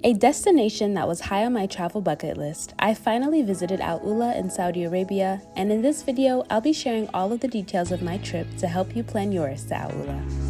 A destination that was high on my travel bucket list, I finally visited AlUla in Saudi Arabia, and in this video, I'll be sharing all of the details of my trip to help you plan yours to AlUla.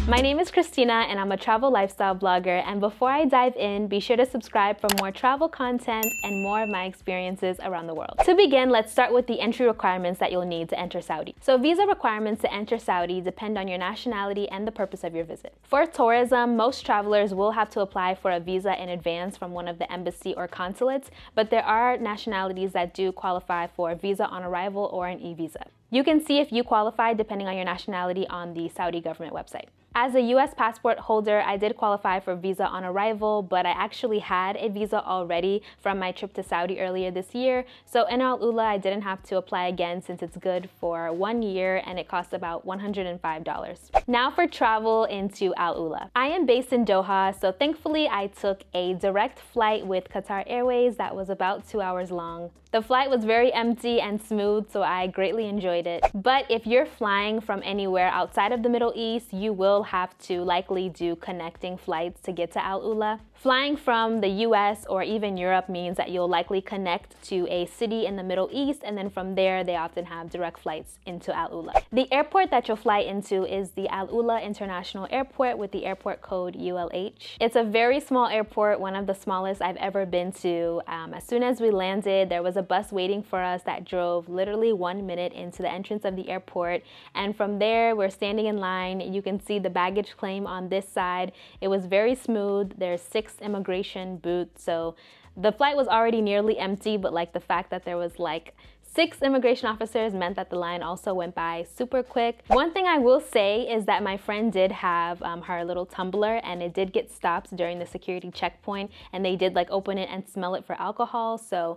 My name is Christina and I'm a travel lifestyle blogger, and before I dive in, be sure to subscribe for more travel content and more of my experiences around the world. To begin, let's start with the entry requirements that you'll need to enter Saudi. So visa requirements to enter Saudi depend on your nationality and the purpose of your visit. For tourism, most travelers will have to apply for a visa in advance from one of the embassy or consulates, but there are nationalities that do qualify for a visa on arrival or an e-visa. You can see if you qualify depending on your nationality on the Saudi government website. As a US passport holder, I did qualify for visa on arrival, but I actually had a visa already from my trip to Saudi earlier this year. So in AlUla, I didn't have to apply again since it's good for 1 year and it costs about $105. Now for travel into AlUla. I am based in Doha, so thankfully I took a direct flight with Qatar Airways that was about 2 hours long. The flight was very empty and smooth, so I greatly enjoyed it. But if you're flying from anywhere outside of the Middle East, you will have to likely do connecting flights to get to AlUla. Flying from the US or even Europe means that you'll likely connect to a city in the Middle East, and then from there they often have direct flights into AlUla. The airport that you'll fly into is the AlUla International Airport with the airport code ULH. It's a very small airport, one of the smallest I've ever been to. As soon as we landed, there was a bus waiting for us that drove literally 1 minute into the entrance of the airport, and from there we're standing in line. You can see the baggage claim on this side. It was very smooth. There's 6 immigration booths, so the flight was already nearly empty, but like the fact that there was like 6 immigration officers meant that the line also went by super quick. One thing I will say is that my friend did have her little tumbler, and it did get stopped during the security checkpoint, and they did like open it and smell it for alcohol. So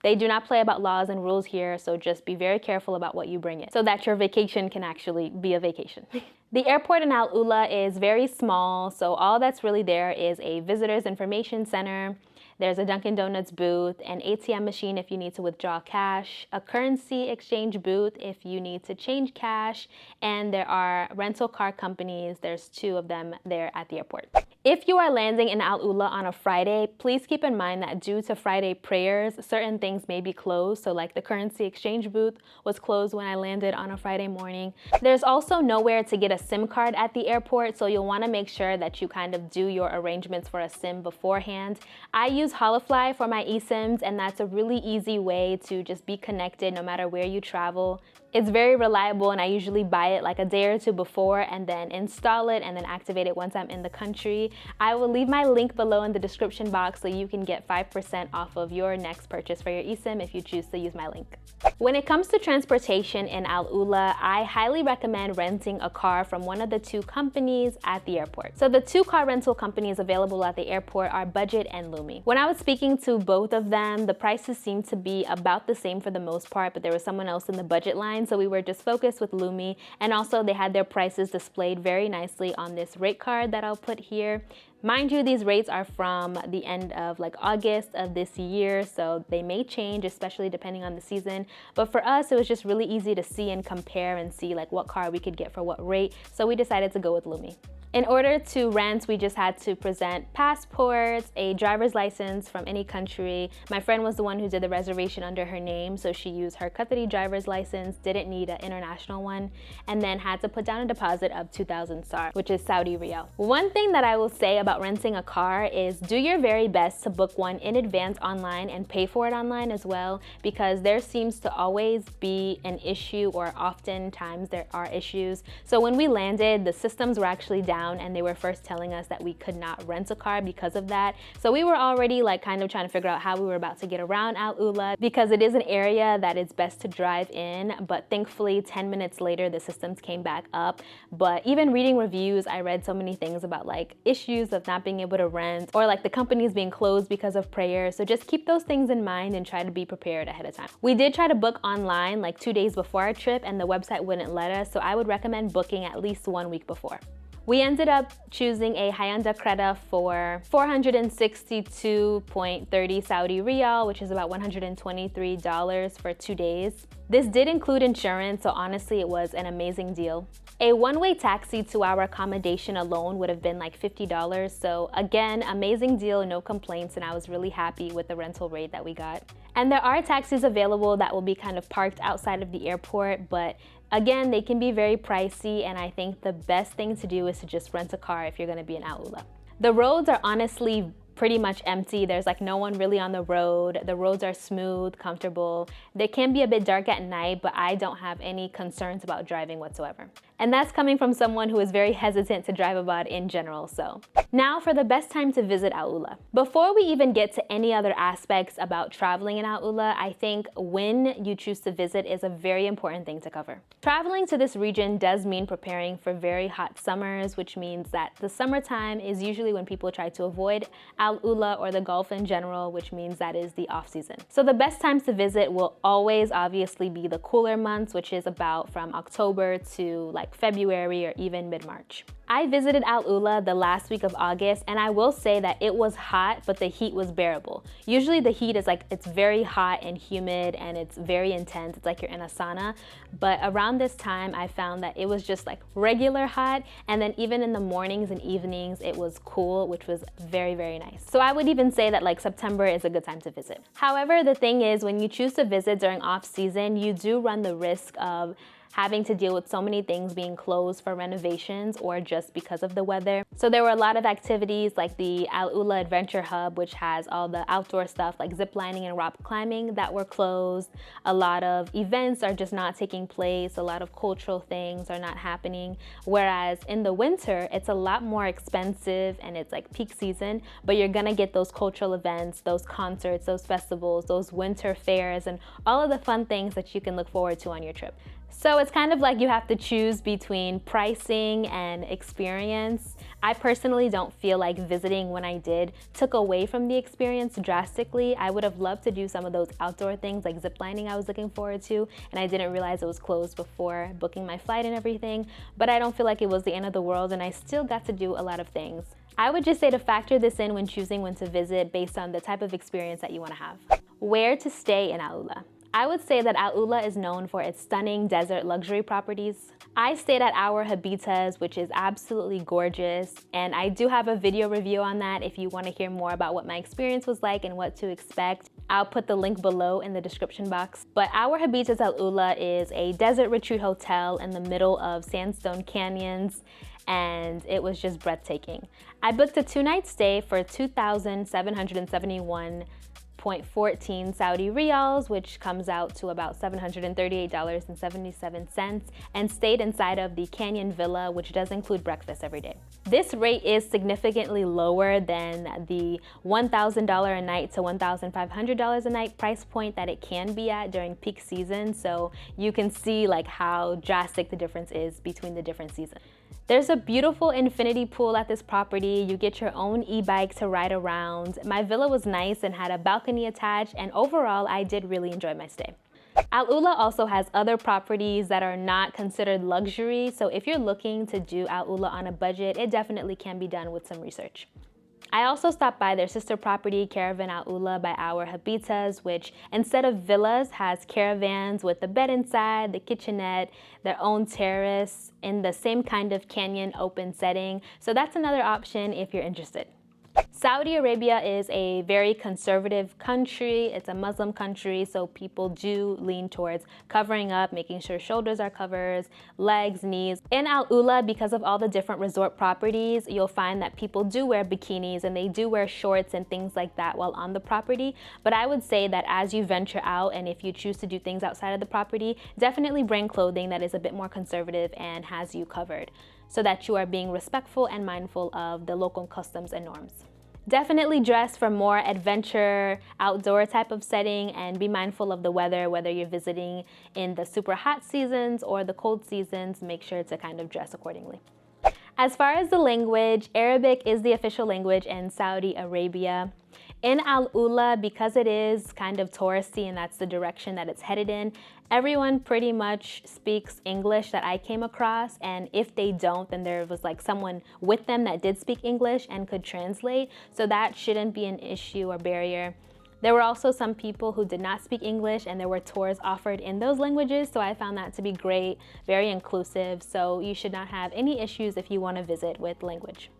they do not play about laws and rules here, so just be very careful about what you bring in so that your vacation can actually be a vacation. The airport in AlUla is very small, so all that's really there is a visitors information center. There's a Dunkin' Donuts booth, an ATM machine if you need to withdraw cash, a currency exchange booth if you need to change cash, and there are rental car companies. There's 2 of them there at the airport. If you are landing in AlUla on a Friday, please keep in mind that due to Friday prayers, certain things may be closed. So like the currency exchange booth was closed when I landed on a Friday morning. There's also nowhere to get a SIM card at the airport, so you'll want to make sure that you kind of do your arrangements for a SIM beforehand. I use Holofly for my eSIMs, and that's a really easy way to just be connected no matter where you travel. It's very reliable, and I usually buy it like a day or 2 before and then install it and then activate it once I'm in the country. I will leave my link below in the description box so you can get 5% off of your next purchase for your eSIM if you choose to use my link. When it comes to transportation in AlUla, I highly recommend renting a car from one of the 2 companies at the airport. So the 2 car rental companies available at the airport are Budget and Lumi. When I was speaking to both of them, the prices seemed to be about the same for the most part, but there was someone else in the budget line, so we were just focused with Lumi, and also they had their prices displayed very nicely on this rate card that I'll put here. Mind you, these rates are from the end of like August of this year, so they may change, especially depending on the season. But for us, it was just really easy to see and compare and see like what car we could get for what rate, so we decided to go with Lumi. In order to rent, we just had to present passports, a driver's license from any country. My friend was the one who did the reservation under her name, so she used her Qatari driver's license, didn't need an international one, and then had to put down a deposit of 2,000 SAR, which is Saudi Riyal. One thing that I will say about renting a car is do your very best to book one in advance online and pay for it online as well, because there seems to always be an issue, or oftentimes there are issues. So when we landed, the systems were actually down, and they were first telling us that we could not rent a car because of that. So we were already like kind of trying to figure out how we were about to get around AlUla, because it is an area that is best to drive in, but thankfully 10 minutes later the systems came back up. But even reading reviews, I read so many things about like issues of not being able to rent, or like the companies being closed because of prayer. So just keep those things in mind and try to be prepared ahead of time. We did try to book online like 2 days before our trip, and the website wouldn't let us, so I would recommend booking at least 1 week before. We ended up choosing a Hyundai Creta for 462.30 Saudi Riyal, which is about $123 for 2 days. This did include insurance, so honestly it was an amazing deal. A one-way taxi to our accommodation alone would have been like $50, so again, amazing deal, no complaints, and I was really happy with the rental rate that we got. And there are taxis available that will be kind of parked outside of the airport, but again, they can be very pricey, and I think the best thing to do is to just rent a car if you're gonna be in AlUla. The roads are honestly pretty much empty. There's like no one really on the road. The roads are smooth, comfortable. They can be a bit dark at night, but I don't have any concerns about driving whatsoever. And that's coming from someone who is very hesitant to drive abroad in general, so. Now for the best time to visit AlUla. Before we even get to any other aspects about traveling in AlUla, I think when you choose to visit is a very important thing to cover. Traveling to this region does mean preparing for very hot summers, which means that the summertime is usually when people try to avoid AlUla or the Gulf in general, which means that is the off season. So the best times to visit will always obviously be the cooler months, which is about from October to like February or even mid-March. I visited AlUla the last week of August, and I will say that it was hot, but the heat was bearable. Usually the heat is like, it's very hot and humid and it's very intense. It's like you're in a sauna. But around this time, I found that it was just like regular hot. And then even in the mornings and evenings, it was cool, which was very, very nice. So I would even say that like September is a good time to visit. However, the thing is, when you choose to visit during off season, you do run the risk of having to deal with so many things being closed for renovations or just because of the weather. So there were a lot of activities like the AlUla Adventure Hub, which has all the outdoor stuff like zip lining and rock climbing that were closed. A lot of events are just not taking place. A lot of cultural things are not happening. Whereas in the winter, it's a lot more expensive and it's like peak season, but you're gonna get those cultural events, those concerts, those festivals, those winter fairs, and all of the fun things that you can look forward to on your trip. So it's kind of like you have to choose between pricing and experience. I personally don't feel like visiting when I did took away from the experience drastically. I would have loved to do some of those outdoor things like ziplining I was looking forward to, and I didn't realize it was closed before booking my flight and everything, but I don't feel like it was the end of the world, and I still got to do a lot of things. I would just say to factor this in when choosing when to visit based on the type of experience that you want to have. Where to stay in AlUla? I would say that AlUla is known for its stunning desert luxury properties. I stayed at our HABITAS, which is absolutely gorgeous, and I do have a video review on that if you want to hear more about what my experience was like and what to expect. I'll put the link below in the description box. But our HABITAS AlUla is a desert retreat hotel in the middle of sandstone canyons, and it was just breathtaking. I booked a 2-night stay for 2,771.14 Saudi Riyals, which comes out to about $738.77, and stayed inside of the Canyon Villa, which does include breakfast every day. This rate is significantly lower than the $1,000 a night to $1,500 a night price point that it can be at during peak season, so you can see like how drastic the difference is between the different seasons. There's a beautiful infinity pool at this property. You get your own e-bike to ride around. My villa was nice and had a balcony attached, and overall, I did really enjoy my stay. AlUla also has other properties that are not considered luxury, so if you're looking to do AlUla on a budget, it definitely can be done with some research. I also stopped by their sister property, Caravan AlUla by our HABITAS, which instead of villas has caravans with the bed inside, the kitchenette, their own terrace in the same kind of canyon open setting. So that's another option if you're interested. Saudi Arabia is a very conservative country. It's a Muslim country, so people do lean towards covering up, making sure shoulders are covered, legs, knees. In AlUla, because of all the different resort properties, you'll find that people do wear bikinis and they do wear shorts and things like that while on the property. But I would say that as you venture out and if you choose to do things outside of the property, definitely bring clothing that is a bit more conservative and has you covered, so that you are being respectful and mindful of the local customs and norms. Definitely dress for more adventure, outdoor type of setting, and be mindful of the weather, whether you're visiting in the super hot seasons or the cold seasons. Make sure to kind of dress accordingly. As far as the language, Arabic is the official language in Saudi Arabia. In AlUla, because it is kind of touristy and that's the direction that it's headed in, everyone pretty much speaks English that I came across, and if they don't, then there was like someone with them that did speak English and could translate, so that shouldn't be an issue or barrier. There were also some people who did not speak English, and there were tours offered in those languages, so I found that to be great, very inclusive, so you should not have any issues if you want to visit with language.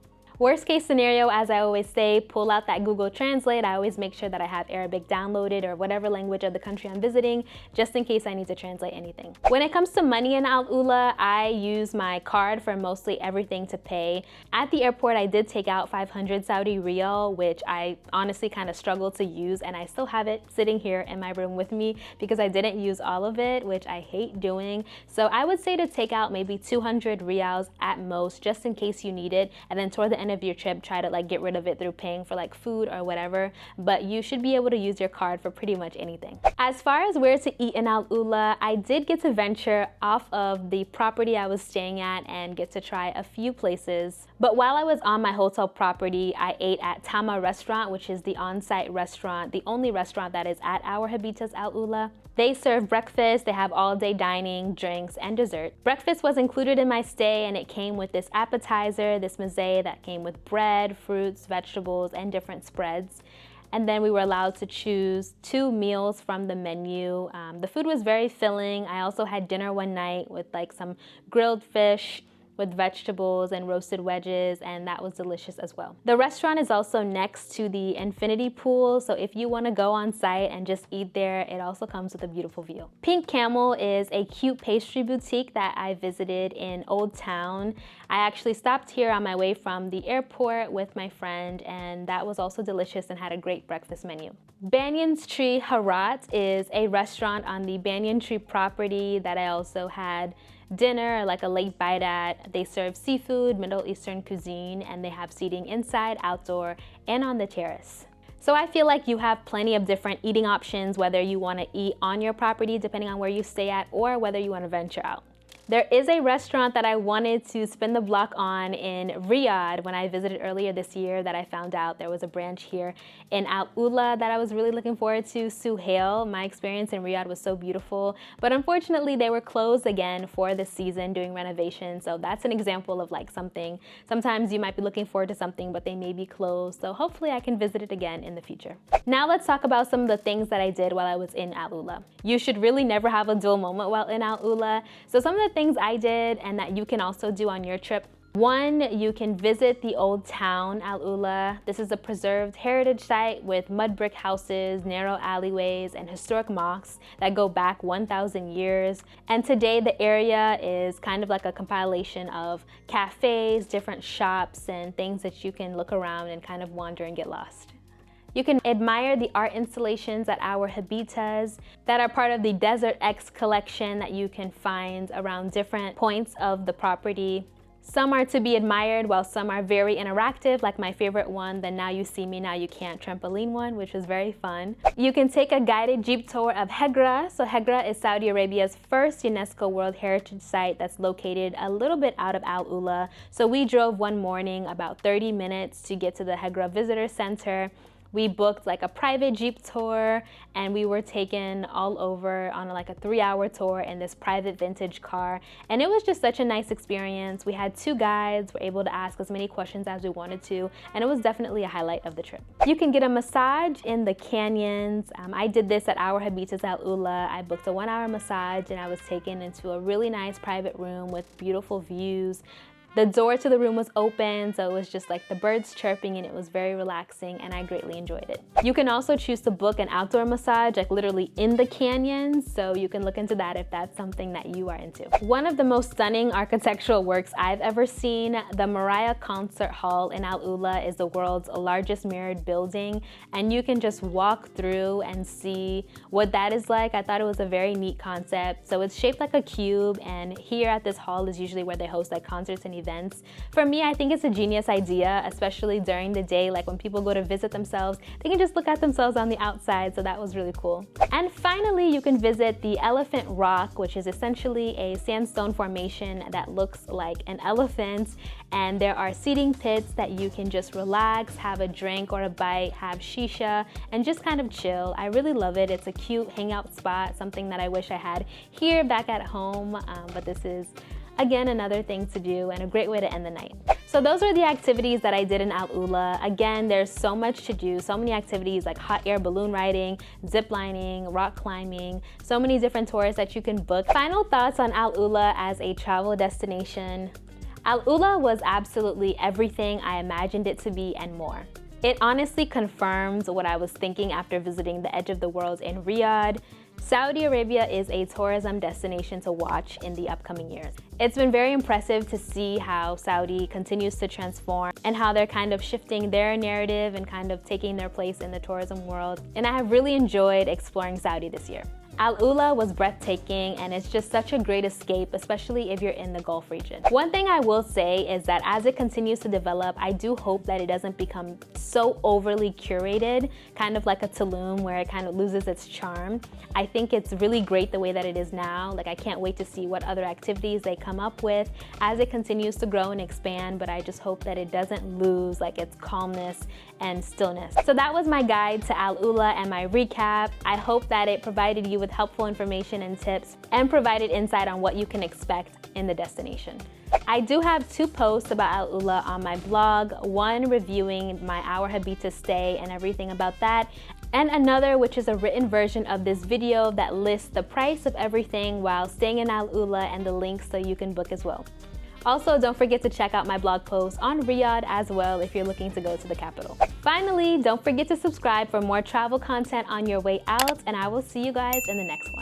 Worst case scenario, as I always say, pull out that Google Translate. I always make sure that I have Arabic downloaded or whatever language of the country I'm visiting, just in case I need to translate anything. When it comes to money in AlUla, I use my card for mostly everything to pay. At the airport, I did take out 500 Saudi Riyal, which I honestly kind of struggled to use, and I still have it sitting here in my room with me because I didn't use all of it, which I hate doing. So I would say to take out maybe 200 Riyals at most, just in case you need it, and then toward the end of your trip, try to like get rid of it through paying for like food or whatever, but you should be able to use your card for pretty much anything. As far as where to eat in AlUla, I did get to venture off of the property I was staying at and get to try a few places. But while I was on my hotel property, I ate at Tama Restaurant, which is the on-site restaurant, the only restaurant that is at our HABITAS AlUla. They serve breakfast, they have all-day dining, drinks, and dessert. Breakfast was included in my stay, and it came with this appetizer, this meze that came with bread, fruits, vegetables, and different spreads. And then we were allowed to choose 2 meals from the menu. The food was very filling. I also had dinner one night with like some grilled fish with vegetables and roasted wedges, and that was delicious as well. The restaurant is also next to the infinity pool, so if you want to go on site and just eat there, it also comes with a beautiful view. Pink Camel is a cute pastry boutique that I visited in Old Town. I actually stopped here on my way from the airport with my friend, and that was also delicious and had a great breakfast menu. Banyan's Tree Harat is a restaurant on the Banyan Tree property that I also had dinner, like a late bite at. They serve seafood, Middle Eastern cuisine, and they have seating inside, outdoor, and on the terrace. So I feel like you have plenty of different eating options, whether you want to eat on your property, depending on where you stay at, or whether you want to venture out. There is a restaurant that I wanted to spin the block on in Riyadh when I visited earlier this year that I found out there was a branch here in AlUla that I was really looking forward to, Suhail. My experience in Riyadh was so beautiful, but unfortunately they were closed again for this season doing renovations. So that's an example of like something, sometimes you might be looking forward to something, but they may be closed. So hopefully I can visit it again in the future. Now let's talk about some of the things that I did while I was in AlUla. You should really never have a dull moment while in AlUla. So some of the things I did and that you can also do on your trip. One, you can visit the Old Town AlUla. This is a preserved heritage site with mud brick houses, narrow alleyways, and historic mosques that go back 1,000 years. And today the area is kind of like a compilation of cafes, different shops, and things that you can look around and kind of wander and get lost. You can admire the art installations at our HABITAS that are part of the Desert X collection that you can find around different points of the property. Some are to be admired while some are very interactive, like my favorite one, the Now You See Me, Now You Can't trampoline one, which was very fun. You can take a guided Jeep tour of Hegra. So Hegra is Saudi Arabia's first UNESCO World Heritage Site that's located a little bit out of AlUla. So we drove one morning about 30 minutes to get to the Hegra Visitor Center. We booked like a private Jeep tour, and we were taken all over on like a 3-hour tour in this private vintage car. And it was just such a nice experience. We had 2 guides, were able to ask as many questions as we wanted to, and it was definitely a highlight of the trip. You can get a massage in the canyons. I did this at our HABITAS AlUla. I booked a 1-hour massage, and I was taken into a really nice private room with beautiful views. The door to the room was open, so it was just like the birds chirping, and it was very relaxing, and I greatly enjoyed it. You can also choose to book an outdoor massage, like literally in the canyons, so you can look into that if that's something that you are into. One of the most stunning architectural works I've ever seen, the Mariah Concert Hall in AlUla, is the world's largest mirrored building, and you can just walk through and see what that is like. I thought it was a very neat concept. So it's shaped like a cube, and here at this hall is usually where they host like concerts and events. For me, I think it's a genius idea, especially during the day, like when people go to visit themselves, they can just look at themselves on the outside, so that was really cool. And finally, you can visit the Elephant Rock, which is essentially a sandstone formation that looks like an elephant, and there are seating pits that you can just relax, have a drink or a bite, have shisha, and just kind of chill. I really love it. It's a cute hangout spot, something that I wish I had here back at home, but this is again another thing to do and a great way to end the night. So those are the activities that I did in AlUla. Again, there's so much to do, so many activities like hot air balloon riding, zip lining, rock climbing, so many different tours that you can book. Final thoughts on AlUla as a travel destination. AlUla was absolutely everything I imagined it to be and more. It honestly confirms what I was thinking after visiting the edge of the world in Riyadh. Saudi Arabia is a tourism destination to watch in the upcoming years. It's been very impressive to see how Saudi continues to transform and how they're kind of shifting their narrative and kind of taking their place in the tourism world. And I have really enjoyed exploring Saudi this year. AlUla was breathtaking, and it's just such a great escape, especially if you're in the Gulf region. One thing I will say is that as it continues to develop, I do hope that it doesn't become so overly curated, kind of like a Tulum where it kind of loses its charm. I think it's really great the way that it is now. Like, I can't wait to see what other activities they come up with as it continues to grow and expand, but I just hope that it doesn't lose like its calmness and stillness. So that was my guide to AlUla and my recap. I hope that it provided you with helpful information and tips and provided insight on what you can expect in the destination. I do have 2 posts about AlUla on my blog, one reviewing my HABITAS stay and everything about that, and another which is a written version of this video that lists the price of everything while staying in AlUla and the links so you can book as well. Also, don't forget to check out my blog post on Riyadh as well if you're looking to go to the capital. Finally, don't forget to subscribe for more travel content on your way out, and I will see you guys in the next one.